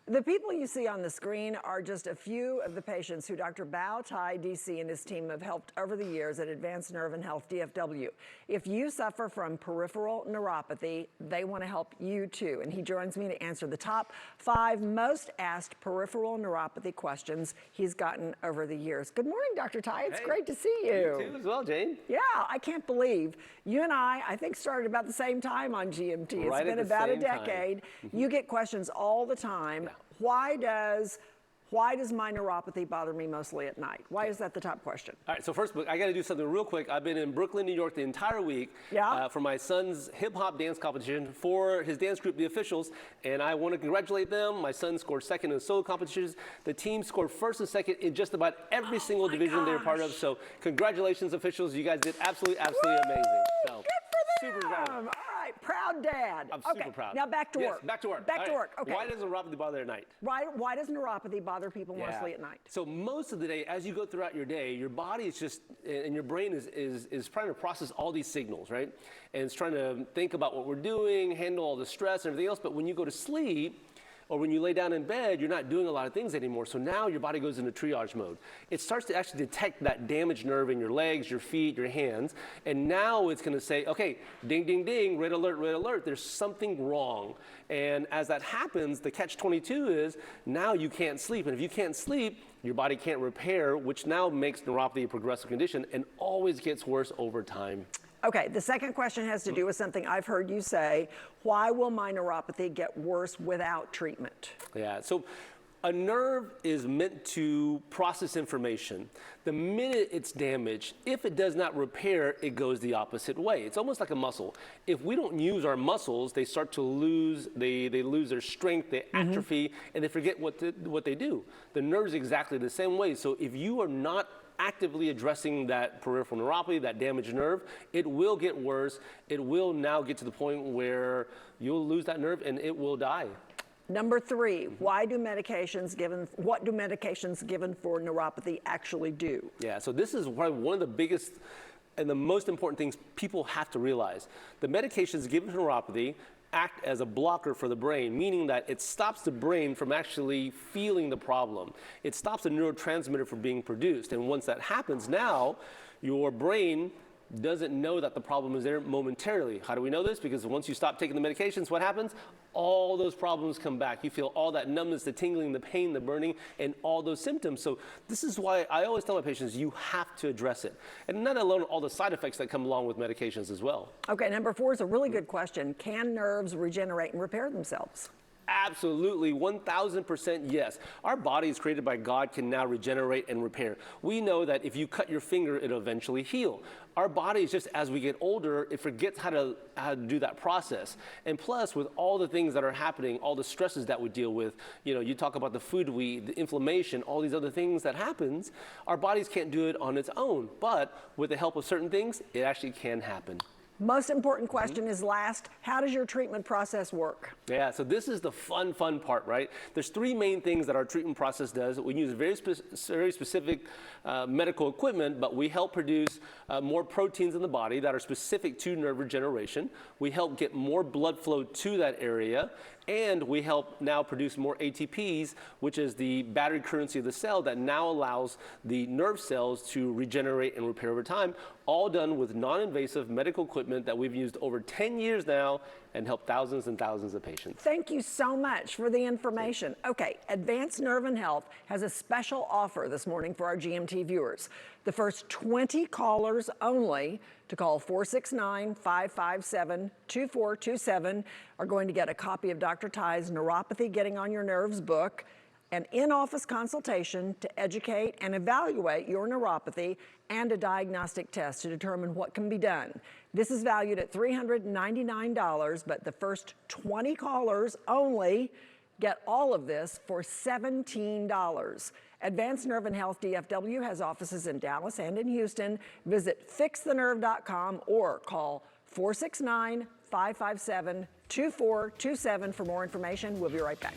The people you see on the screen are just a few of the patients who Dr. Bao Tai, DC, and his team have helped over the years at Advanced Nerve and Health, DFW. If you suffer from peripheral neuropathy, they want to help you too. And he joins me to answer the top 5 most asked peripheral neuropathy questions he's gotten over the years. Good morning, Dr. Tai. It's great to see you. You too as well, Jane. Yeah, I can't believe you and I think started about the same time on GMT. It's been about a decade. You get questions all the time. Yeah. Why does my neuropathy bother me mostly at night? Why is that the top question? All right, so first, I got to do something real quick. I've been in Brooklyn, New York the entire week for my son's hip-hop dance competition for his dance group, The Officials, and I want to congratulate them. My son scored second in solo competitions. The team scored first and second in just about every single division they were part of, so congratulations, Officials. You guys did absolutely amazing. So, super proud. All right, proud dad. I'm super proud. Now back to work. Back to work. Back to work. Okay. Why does neuropathy bother at night? Why does neuropathy bother people mostly at night? So most of the day, as you go throughout your day, your body is just, and your brain is trying to process all these signals, right? And it's trying to think about what we're doing, handle all the stress and everything else. But when you go to sleep, or when you lay down in bed, you're not doing a lot of things anymore. So now your body goes into triage mode. It starts to actually detect that damaged nerve in your legs, your feet, your hands. And now it's gonna say, okay, ding, ding, ding, red alert, there's something wrong. And as that happens, the catch-22 is now you can't sleep. And if you can't sleep, your body can't repair, which now makes neuropathy a progressive condition and always gets worse over time. Okay, the second question has to do with something I've heard you say. Why will my neuropathy get worse without treatment? Yeah, so a nerve is meant to process information. The minute it's damaged, if it does not repair, it goes the opposite way. It's almost like a muscle. If we don't use our muscles, they start to lose, they lose their strength, they atrophy, and they forget what they do. The nerve's exactly the same way. So if you are not actively addressing that peripheral neuropathy, that damaged nerve, it will get worse. It will now get to the point where you'll lose that nerve and it will die. Number 3, what do medications given for neuropathy actually do? Yeah, so this is probably one of the biggest and the most important things people have to realize. The medications given for neuropathy act as a blocker for the brain, meaning that it stops the brain from actually feeling the problem. It stops the neurotransmitter from being produced. And once that happens, now your brain doesn't know that the problem is there momentarily. How do we know this? Because once you stop taking the medications, what happens? All those problems come back. You feel all that numbness, the tingling, the pain, the burning, and all those symptoms. So this is why I always tell my patients, you have to address it. And not alone all the side effects that come along with medications as well. Okay, number 4 is a really good question. Can nerves regenerate and repair themselves? Absolutely, 1000% yes. Our bodies created by God can now regenerate and repair. We know that if you cut your finger, it'll eventually heal. Our bodies, just as we get older, it forgets how to do that process. And plus, with all the things that are happening, all the stresses that we deal with, you know, you talk about the food we eat, the inflammation, all these other things that happens, our bodies can't do it on its own. But with the help of certain things, it actually can happen. Most important question is last. How does your treatment process work? Yeah, so this is the fun part, right? There's 3 main things that our treatment process does. We use very specific medical equipment, but we help produce more proteins in the body that are specific to nerve regeneration. We help get more blood flow to that area, and we help now produce more ATPs, which is the battery currency of the cell that now allows the nerve cells to regenerate and repair over time, all done with non-invasive medical equipment that we've used over 10 years now and helped thousands and thousands of patients. Thank you so much for the information. Okay, Advanced Nerve and Health has a special offer this morning for our GMT viewers. The first 20 callers only to call 469-557-2427 are going to get a copy of Dr. Tai's Neuropathy Getting on Your Nerves book, an in-office consultation to educate and evaluate your neuropathy, and a diagnostic test to determine what can be done. This is valued at $399, but the first 20 callers only get all of this for $17. Advanced Nerve and Health DFW has offices in Dallas and in Houston. Visit fixthenerve.com or call 469-557-2427 for more information. We'll be right back.